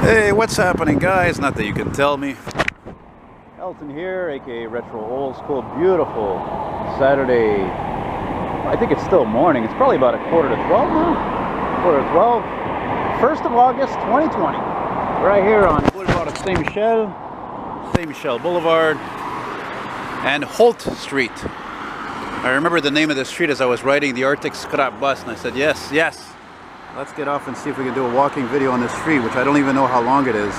Hey, what's happening, guys? Not that you can tell me. Elton here, aka Retro Old School. Beautiful Saturday. I think it's still morning. It's probably about 11:45 now. 11:45. 1st of August, 2020. Right here on Boulevard of Saint Michel Boulevard, and Holt Street. I remember the name of the street as I was riding the Arctic scrap bus, and I said, yes, let's get off and see if we can do a walking video on this street, which I don't even know how long it is.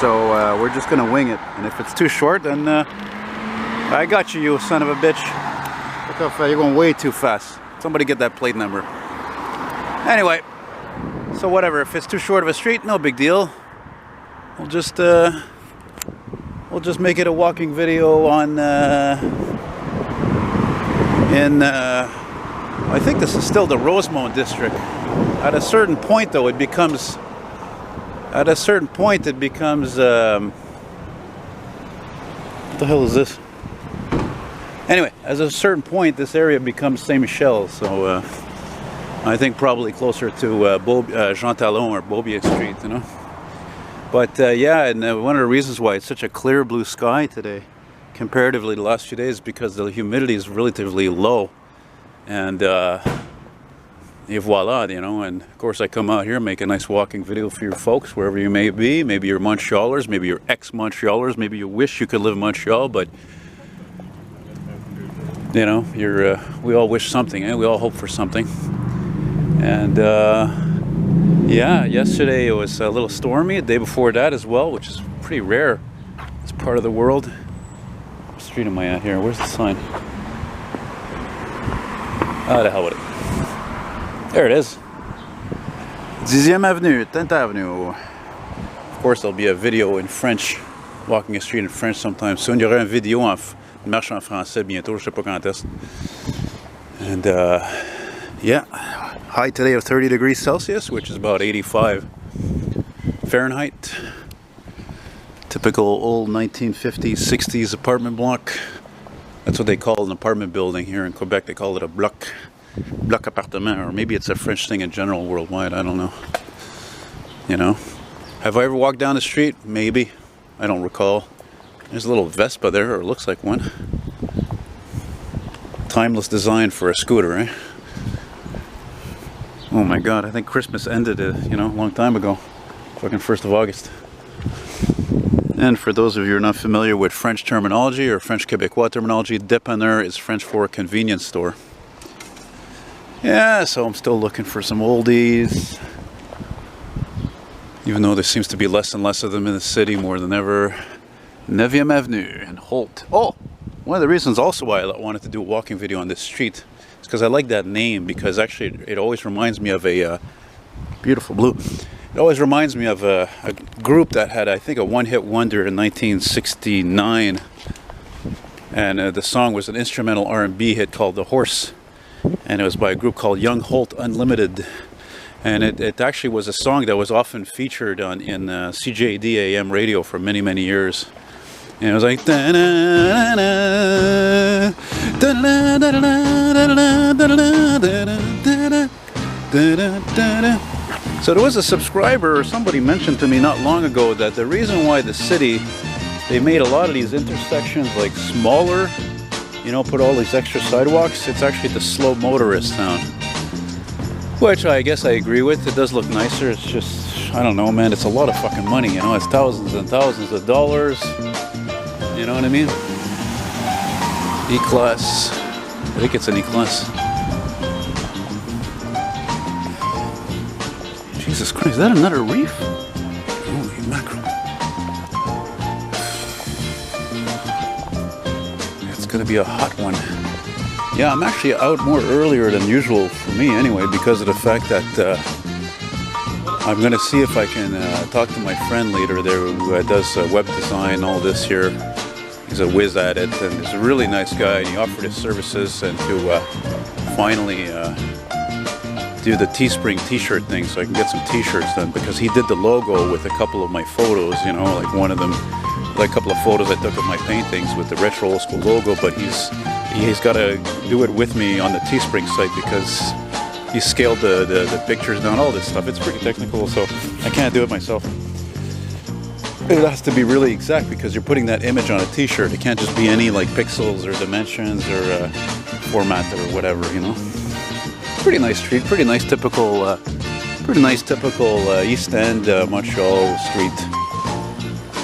So we're just gonna wing it, and if it's too short, then I got you, you son of a bitch. Look how fast, you're going way too fast. Somebody get that plate number. Anyway, so whatever, if it's too short of a street, no big deal. We'll just make it a walking video on I think this is still the Rosemont district. At a certain point, though, it becomes. What the hell is this? Anyway, at a certain point, this area becomes Saint Michel. So I think probably closer to Jean Talon or Beaubier Street, you know. But yeah, and one of the reasons why it's such a clear blue sky today, comparatively the last few days, because the humidity is relatively low. And et voila, you know, and of course I come out here and make a nice walking video for your folks, wherever you may be. Maybe you're Montreal'S, maybe you're ex-Montreal'S, maybe you wish you could live in Montreal, but you know, we all wish something, eh? We all hope for something. And yeah, yesterday it was a little stormy, the day before that as well, which is pretty rare. It's part of the world. What street am I at here? Where's the sign? Ah, the hell with it. There it is. 10e Avenue, 10th Avenue. Of course, there'll be a video in French, walking a street in French sometime soon. Il y aura une vidéo en marche en français bientôt, je sais pas quand est-ce. And yeah, high today of 30 degrees Celsius, which is about 85 Fahrenheit. Typical old 1950s, 60s apartment block. That's what they call an apartment building here in Quebec. They call it a bloc appartement, or maybe it's a French thing in general worldwide. I don't know. You know, have I ever walked down the street? Maybe. I don't recall. There's a little Vespa there, or it looks like one. Timeless design for a scooter, eh? Oh my God! I think Christmas ended, you know, a long time ago. Fucking 1st of August. And for those of you who are not familiar with French terminology or French Québécois terminology, dépanneur is French for convenience store. Yeah, so I'm still looking for some oldies. Even though there seems to be less and less of them in the city more than ever. 9e Avenue and Holt. Oh, one of the reasons also why I wanted to do a walking video on this street is because I like that name, because actually it always reminds me of a beautiful blue. It always reminds me of a group that had, I think, a one-hit wonder in 1969. And the song was an instrumental R&B hit called The Horse. And it was by a group called Young Holt Unlimited. And it actually was a song that was often featured in CJD AM radio for many, many years. And it was like... So there was a subscriber, or somebody mentioned to me not long ago, that the reason why the city, they made a lot of these intersections like smaller, you know, put all these extra sidewalks, it's actually the slow motorist town. Which I guess I agree with. It does look nicer. It's just, I don't know, man, it's a lot of fucking money, you know, it's thousands and thousands of dollars. You know what I mean? E-Class. I think it's an E-Class. Jesus Christ, is that another reef? Holy mackerel. It's gonna be a hot one. Yeah, I'm actually out more earlier than usual for me anyway, because of the fact that I'm gonna see if I can talk to my friend later there who does web design, all this here. He's a whiz at it, and he's a really nice guy, and he offered his services and to finally do the Teespring t-shirt thing, so I can get some t-shirts done, because he did the logo with a couple of my photos, you know, like one of them, like a couple of photos I took of my paintings with the Retro Old School logo, but he's got to do it with me on the Teespring site, because he scaled the pictures down, all this stuff. It's pretty technical, so I can't do it myself. it has to be really exact because you're putting that image on a t-shirt. It can't just be any like pixels or dimensions or format or whatever, you know. Pretty nice street, pretty nice typical East End Montreal street.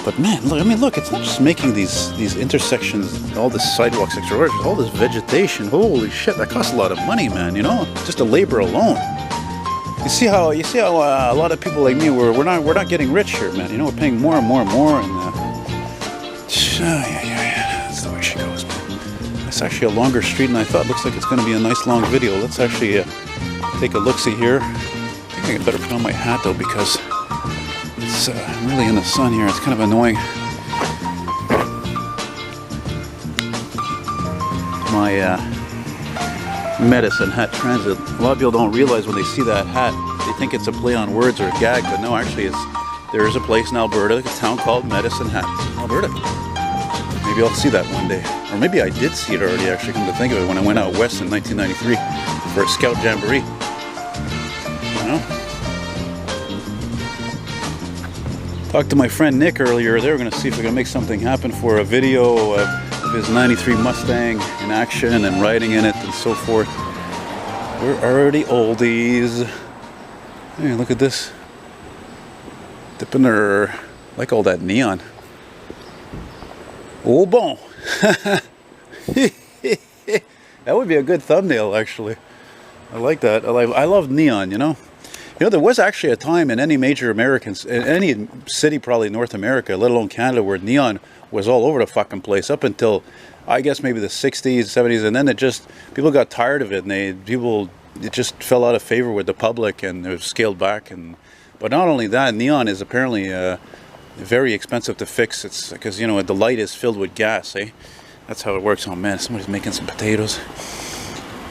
But man, look, I mean, look, it's not just making these intersections, all this sidewalks extraordinary, all this vegetation. Holy shit, that costs a lot of money, man, you know, just the labor alone. You see how a lot of people like me, we're not getting rich here, man. You know, we're paying more and more and more, and yeah, that's the way she goes, man. It's actually a longer street than I thought. Looks like it's going to be a nice long video. Let's actually take a look-see here. I think I better put on my hat though because it's really in the sun here. It's kind of annoying. My medicine hat transit. A lot of people don't realize when they see that hat, they think it's a play on words or a gag, but no, actually there is a place in Alberta, a town called Medicine Hat, Alberta. Maybe I'll see that one day. Or maybe I did see it already, actually, come to think of it, when I went out west in 1993 for a scout jamboree. You know? Talked to my friend Nick earlier. They were going to see if we can make something happen for a video of his 93 Mustang in action and riding in it and so forth. We're already oldies. Hey, look at this. Dipping her, like all that neon. Oh bon. That would be a good thumbnail, actually. I like that. I love neon, you know. You know, there was actually a time in any major in any city, probably in North America, let alone Canada, where neon was all over the fucking place up until, I guess, maybe the 60s, 70s, and then people got tired of it, and it just fell out of favor with the public, and it was scaled back. But not only that, neon is apparently very expensive to fix. It's because, you know, the light is filled with gas, eh? That's how it works. Oh man, somebody's making some potatoes.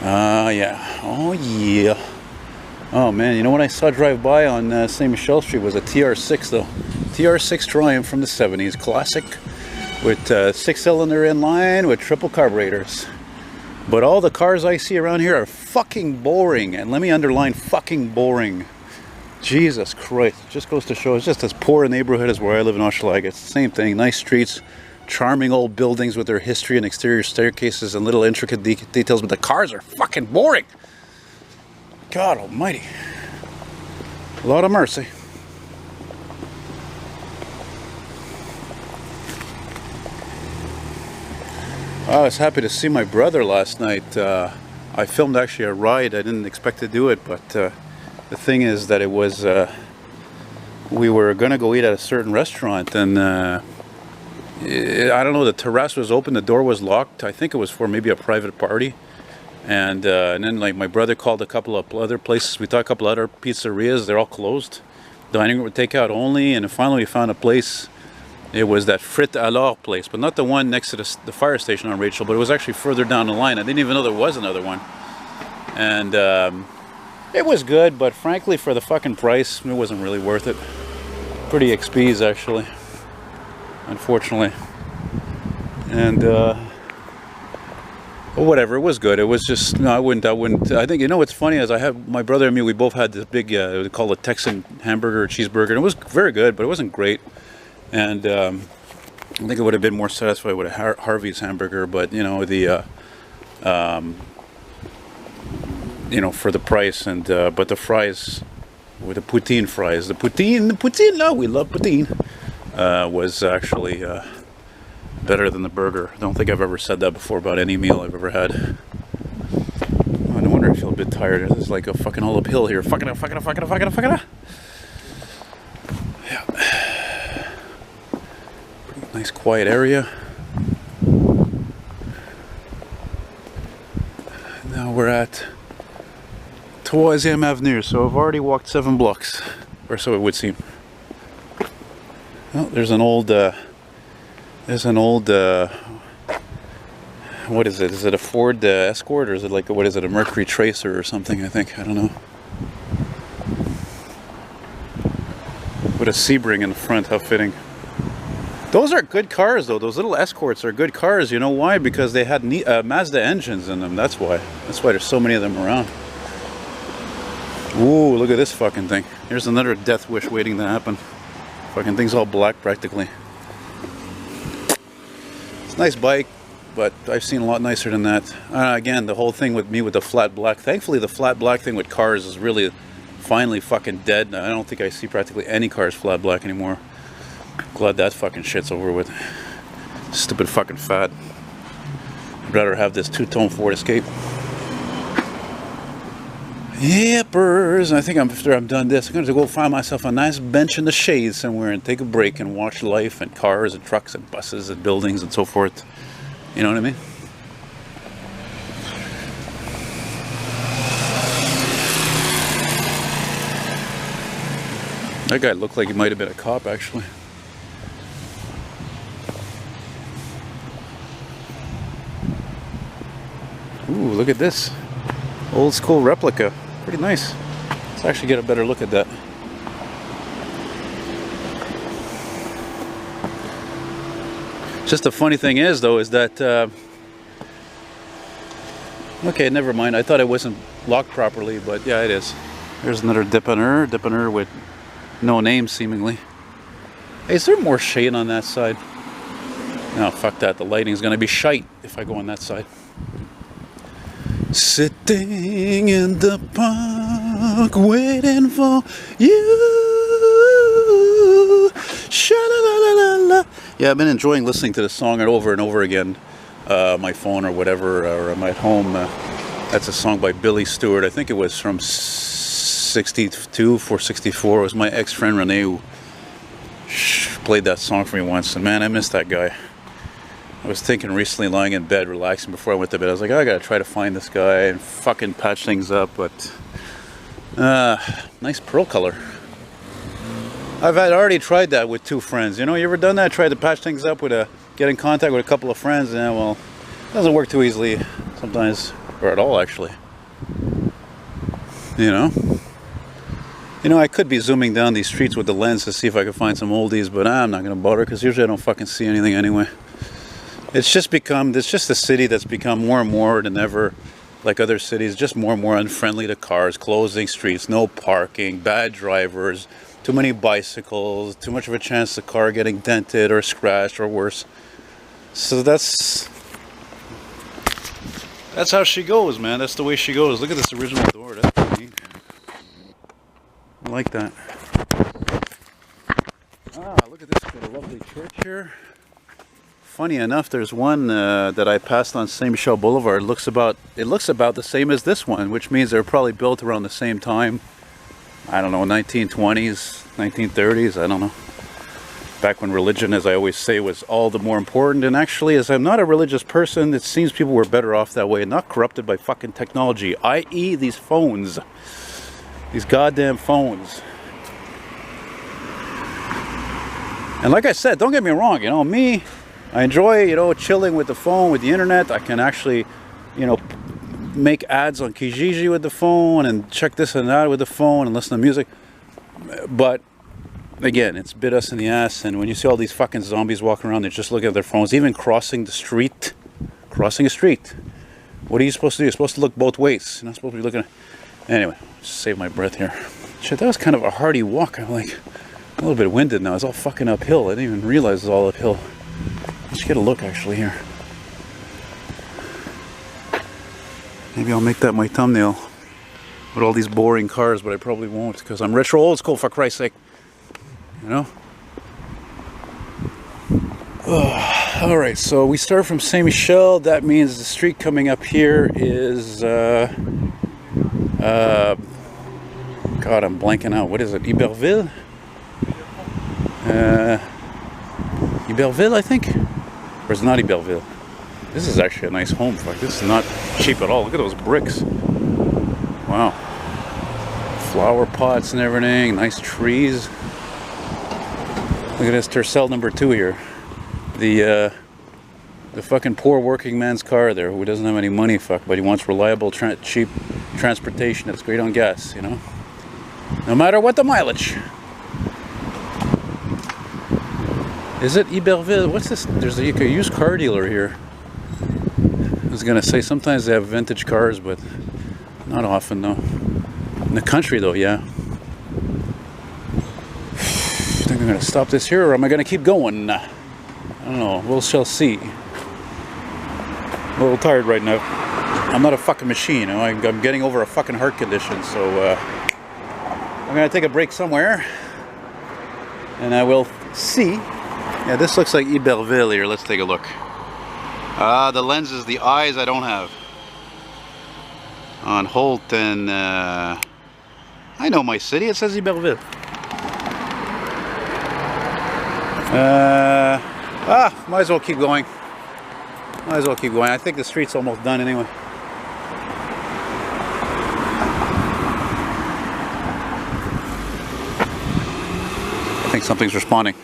Yeah. Oh yeah. Oh man, you know what I saw drive by on St. Michel Street was a TR6 though. TR6 Triumph from the 70s, classic, with 6-cylinder inline with triple carburetors. But all the cars I see around here are fucking boring, and let me underline fucking boring. Jesus Christ, it just goes to show it's just as poor a neighborhood as where I live in Hochelaga. It's the same thing, nice streets, charming old buildings with their history and exterior staircases and little intricate details, but the cars are fucking boring. God almighty. Lord of mercy. I was happy to see my brother last night. I filmed actually a ride. I didn't expect to do it, but the thing is that it was we were gonna go eat at a certain restaurant, and I don't know, the terrace was open, the door was locked. I think it was for maybe a private party, and then like my brother called a couple of other places. We thought a couple other pizzerias, they're all closed. Dining room would take out only, and then finally we found a place. It was that Frit Alors place, but not the one next to the fire station on Rachel, but it was actually further down the line. I didn't even know there was another one. And it was good, but frankly, for the fucking price, it wasn't really worth it. Pretty XPs, actually, unfortunately. And well, whatever, it was good. It was just, no, I wouldn't. I think, you know what's funny is I have, my brother and me, we both had this big, we call it Texan hamburger or cheeseburger, and it was very good, but it wasn't great. And I think it would have been more satisfied with a Harvey's hamburger, but you know, the you know, for the price, and but the fries, with the poutine fries, the poutine, no, we love poutine, was actually better than the burger. I don't think I've ever said that before about any meal I've ever had. Oh, no wonder I feel a bit tired. This is like a fucking all uphill here. Fucking. Yeah. Pretty nice quiet area. Now we're at 3e Avenue, so I've already walked 7 blocks, or so it would seem. Oh, there's an old, what is it? Is it a Ford Escort, or is it like, what is it, a Mercury Tracer or something, I think, I don't know. With a Sebring in the front, how fitting. Those are good cars though, those little Escorts are good cars, you know why? Because they had Mazda engines in them, that's why. That's why there's so many of them around. Ooh, look at this fucking thing. Here's another death wish waiting to happen. Fucking thing's all black practically. It's a nice bike, but I've seen a lot nicer than that. Again, the whole thing with me with the flat black. Thankfully, the flat black thing with cars is really finally fucking dead. I don't think I see practically any cars flat black anymore. Glad that fucking shit's over with. Stupid fucking fad. I'd rather have this two-tone Ford Escape. Yippers! I think after I'm done this, I'm going to go find myself a nice bench in the shade somewhere and take a break and watch life and cars and trucks and buses and buildings and so forth. You know what I mean? That guy looked like he might have been a cop, actually. Ooh, look at this. Old school replica. Pretty nice. Let's actually get a better look at that. Just the funny thing is, though, is that... okay, never mind. I thought it wasn't locked properly, but yeah, it is. There's another dipper with no name, seemingly. Hey, is there more shade on that side? No, fuck that. The lighting's gonna be shite if I go on that side. Sitting in the park, waiting for you. Sha-la-la-la-la-la. Yeah, I've been enjoying listening to the song over and over again. My phone or whatever, or I'm at home. That's a song by Billy Stewart. I think it was from 62 for 64. It was my ex-friend Renee who played that song for me once. And man, I miss that guy. I was thinking recently, lying in bed, relaxing before I went to bed, I was like, oh, I gotta try to find this guy and fucking patch things up, but nice pearl color. I've already tried that with two friends. You know, you ever done that? Tried to patch things up with get in contact with a couple of friends, and well, it doesn't work too easily sometimes, or at all actually. You know, I could be zooming down these streets with the lens to see if I could find some oldies, but I'm not gonna bother because usually I don't fucking see anything anyway. It's just a city that's become more and more than ever, like other cities, just more and more unfriendly to cars, closing streets, no parking, bad drivers, too many bicycles, too much of a chance the car getting dented or scratched or worse. So that's how she goes, man. That's the way she goes. Look at this original door. That's pretty neat. I like that. Look at this. Got a lovely church here. Funny enough, there's one that I passed on Saint Michel Boulevard. It looks about the same as this one, which means they were probably built around the same time. I don't know, 1920s, 1930s, I don't know. Back when religion, as I always say, was all the more important. And actually, as I'm not a religious person, it seems people were better off that way, not corrupted by fucking technology, i.e. these phones. These goddamn phones. And like I said, don't get me wrong, you know, me, I enjoy, you know, chilling with the phone, with the internet. I can actually, you know, make ads on Kijiji with the phone and check this and that with the phone and listen to music. But again, it's bit us in the ass. And when you see all these fucking zombies walking around, they're just looking at their phones, even crossing the street. Crossing a street. What are you supposed to do? You're supposed to look both ways. You're not supposed to be looking at... Anyway, just save my breath here. Shit, that was kind of a hardy walk. I'm like a little bit winded now. It's all fucking uphill. I didn't even realize it was all uphill. Let's get a look actually here. Maybe I'll make that my thumbnail with all these boring cars, but I probably won't because I'm retro old school, for Christ's sake. You know? Alright, so we start from Saint Michel. That means the street coming up here is God, I'm blanking out. What is it? Iberville? Iberville, I think? Or is it not Iberville? This is actually a nice home. Fuck, this is not cheap at all. Look at those bricks. Wow. Flower pots and everything. Nice trees. Look at this Tercel number 2 here. The fucking poor working man's car there who doesn't have any money, fuck, but he wants reliable, cheap transportation that's great on gas, you know? No matter what the mileage. Is it Iberville? What's this? There's a used car dealer here. I was gonna say sometimes they have vintage cars, but not often though. In the country though, yeah. think I'm going to stop this here, or am I going to keep going? I don't know. We'll shall see. A little tired right now. I'm not a fucking machine. You know? I'm getting over a fucking heart condition, so I'm going to take a break somewhere, and I will see. Yeah, this looks like Iberville here. Let's take a look. The lenses, the eyes I don't have. On Holt and I know my city. It says Iberville. Might as well keep going. Might as well keep going. I think the street's almost done anyway. I think something's responding.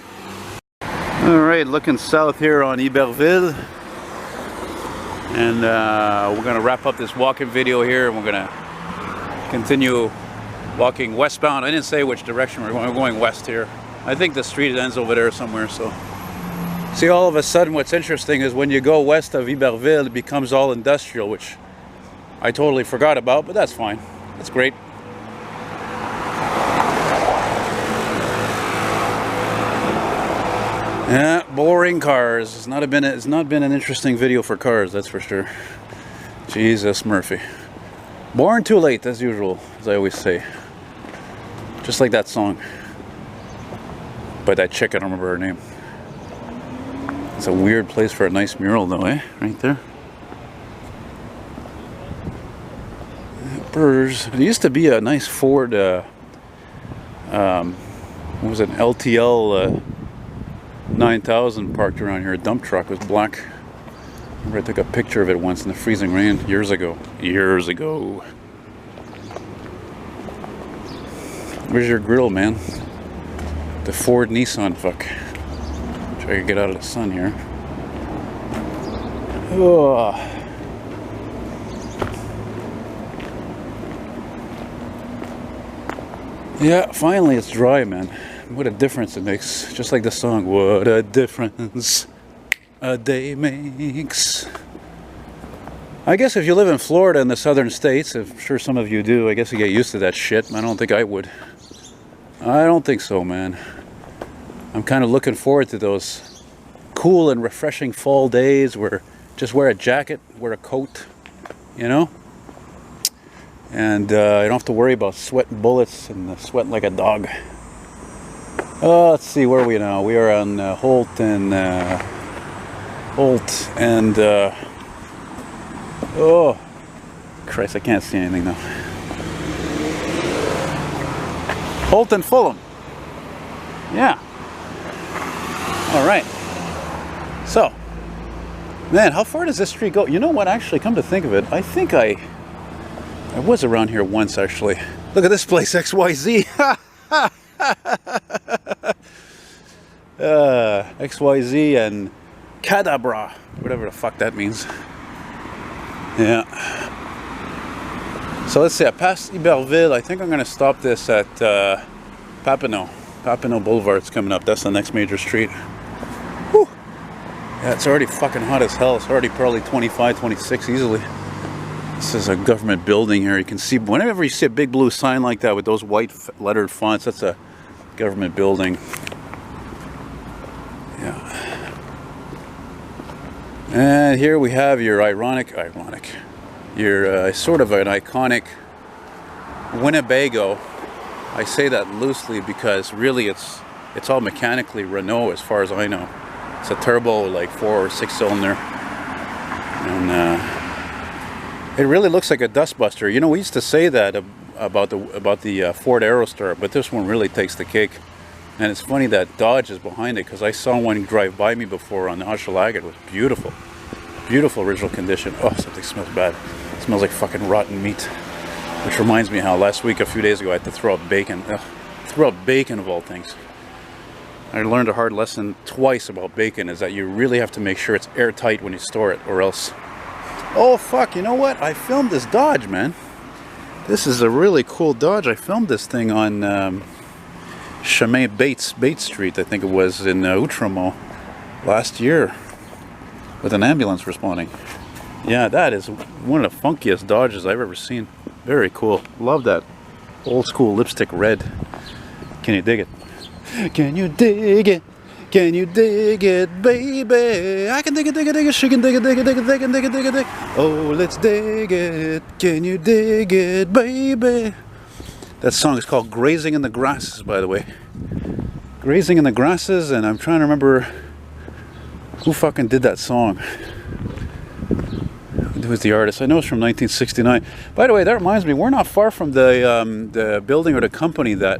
Alright, looking south here on Iberville. And we're going to wrap up this walking video here, and we're going to continue walking westbound. I didn't say which direction we're going. We're going west here. I think the street ends over there somewhere. So, see, all of a sudden what's interesting is when you go west of Iberville, it becomes all industrial, which I totally forgot about, but that's fine. That's great. Yeah, boring cars. It's not been an interesting video for cars, that's for sure. Jesus Murphy. Born too late, as usual, as I always say. Just like that song. By that chick, I don't remember her name. It's a weird place for a nice mural though, eh? Right there. Birds. There used to be a nice Ford, what was it, LTL 9000 parked around here. A dump truck. It was black. I remember I took a picture of it once in the freezing rain years ago. Years ago. Where's your grill, man? The Ford Nissan, fuck. Try to get out of the sun here. Oh. Yeah, finally it's dry, man. What a difference it makes. Just like the song, what a difference a day makes. I guess if you live in Florida in the southern states, I'm sure some of you do, I guess you get used to that shit. I don't think I would. I don't think so, man. I'm kind of looking forward to those cool and refreshing fall days where just wear a jacket, wear a coat, you know? And you don't have to worry about sweating bullets and sweating like a dog. Let's see, where are we now? We are on Holt and oh Christ, I can't see anything now. Holt and Fulham. Yeah. All right. So, man, how far does this street go? You know what? Actually, come to think of it, I think I was around here once. Actually, look at this place, XYZ. XYZ and Cadabra, whatever the fuck that means. Yeah. So let's see, I passed Iberville. I think I'm going to stop this at Papineau. Papineau Boulevard's coming up. That's the next major street. Whew. Yeah, it's already fucking hot as hell. It's already probably 25, 26 easily. This is a government building here. You can see, whenever you see a big blue sign like that with those white lettered fonts, that's a government building. Yeah. And here we have your your sort of an iconic Winnebago. I say that loosely because really it's all mechanically Renault as far as I know. It's a turbo, like 4 or 6 cylinder, and it really looks like a dustbuster. You know, we used to say that about the Ford Aerostar, but this one really takes the cake. And it's funny that Dodge is behind it, because I saw one drive by me before on the Hochelaga. It was beautiful. Beautiful original condition. Oh, something smells bad. It smells like fucking rotten meat. Which reminds me how last week, a few days ago, I had to throw out bacon. Ugh, throw out bacon of all things. I learned a hard lesson twice about bacon, is that you really have to make sure it's airtight when you store it, or else... Oh fuck, you know what? I filmed this Dodge, man. This is a really cool Dodge. I filmed this thing on Chemin Bates Street, I think it was, in Outremont last year, with an ambulance responding. Yeah, that is one of the funkiest Dodges I've ever seen. Very cool. Love that old school lipstick red. Can you dig it? Can you dig it? Can you dig it, baby? I can dig it, dig it, dig it. She can dig it, dig it, dig it, dig it, dig it, dig it, dig it. Oh, let's dig it. Can you dig it, baby? That song is called Grazing in the Grasses, by the way. Grazing in the Grasses, and I'm trying to remember who fucking did that song. Who was the artist? I know it's from 1969. By the way, that reminds me, we're not far from the building or the company that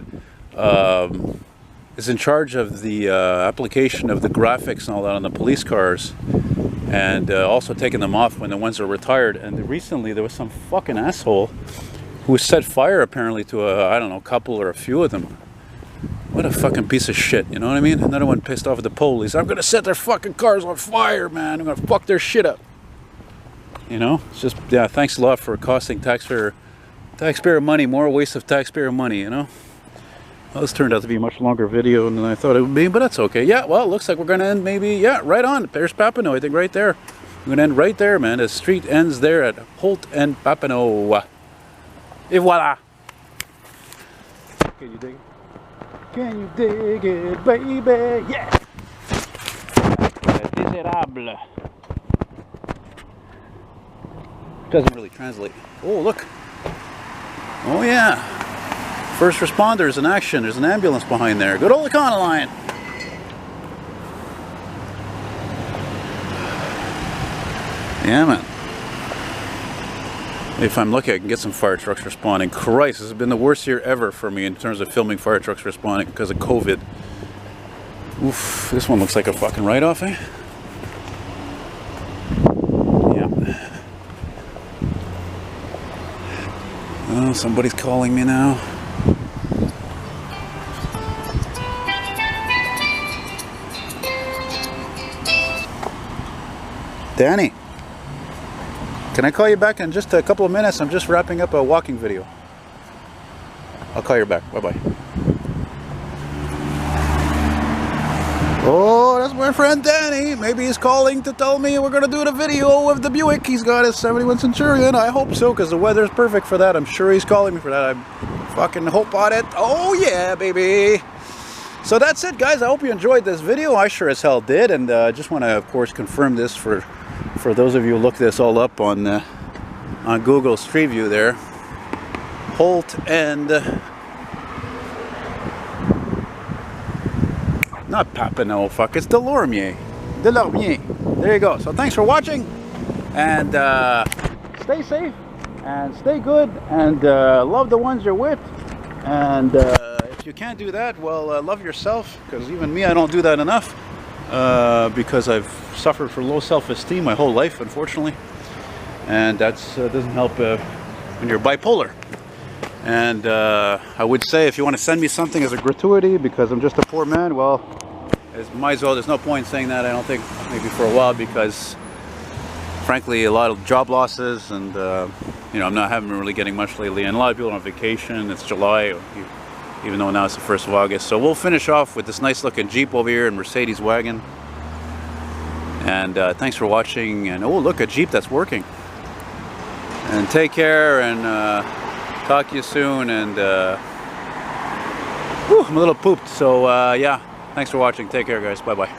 is in charge of the application of the graphics and all that on the police cars, and also taking them off when the ones are retired. And recently there was some fucking asshole who set fire apparently to I don't know, couple or a few of them. What a fucking piece of shit, you know what I mean? Another one pissed off at the police. I'm gonna set their fucking cars on fire, man. I'm gonna fuck their shit up. You know, it's just, yeah, thanks a lot for costing taxpayer money, more waste of taxpayer money, you know? Well, this turned out to be a much longer video than I thought it would be, but that's okay. Yeah, well, it looks like we're going to end maybe, yeah, right on. There's Papineau, I think, right there. We're going to end right there, man. The street ends there at Holt and Papineau. Et voila. Can you dig it? Can you dig it, baby? Yeah! Miserable. Doesn't really translate. Oh, look. Oh, yeah. First responders in action. There's an ambulance behind there. Good old Econoline. Yeah, man. If I'm lucky, I can get some fire trucks responding. Christ, this has been the worst year ever for me in terms of filming fire trucks responding because of COVID. Oof, this one looks like a fucking write-off, eh? Yeah. Oh, somebody's calling me now. Danny, can I call you back in just a couple of minutes? I'm just wrapping up a walking video. I'll call you back. Bye-bye. Oh, that's my friend Danny. Maybe he's calling to tell me we're going to do the video of the Buick. He's got his 71 Centurion. I hope so, because the weather's perfect for that. I'm sure he's calling me for that. I fucking hope on it. Oh, yeah, baby. So that's it, guys. I hope you enjoyed this video. I sure as hell did. And I just want to, of course, confirm this for those of you who look this all up on Google Street View there. Holt and... not Papineau, fuck, it's Delormier. There you go. So thanks for watching, and stay safe, and stay good, and love the ones you're with, and if you can't do that, well, love yourself, because even me, I don't do that enough, because I've suffered from low self-esteem my whole life, unfortunately, and that doesn't help when you're bipolar. And I would say if you want to send me something as a gratuity because I'm just a poor man, well, might as well. There's no point in saying that, I don't think, maybe for a while, because frankly a lot of job losses, and you know, haven't been really getting much lately, and a lot of people are on vacation. It's July, even though now it's the 1st of August. So we'll finish off with this nice looking Jeep over here and Mercedes wagon. And thanks for watching, and oh, look, a Jeep that's working. And take care, and talk to you soon, and whew, I'm a little pooped, so yeah, thanks for watching. Take care, guys. Bye-bye.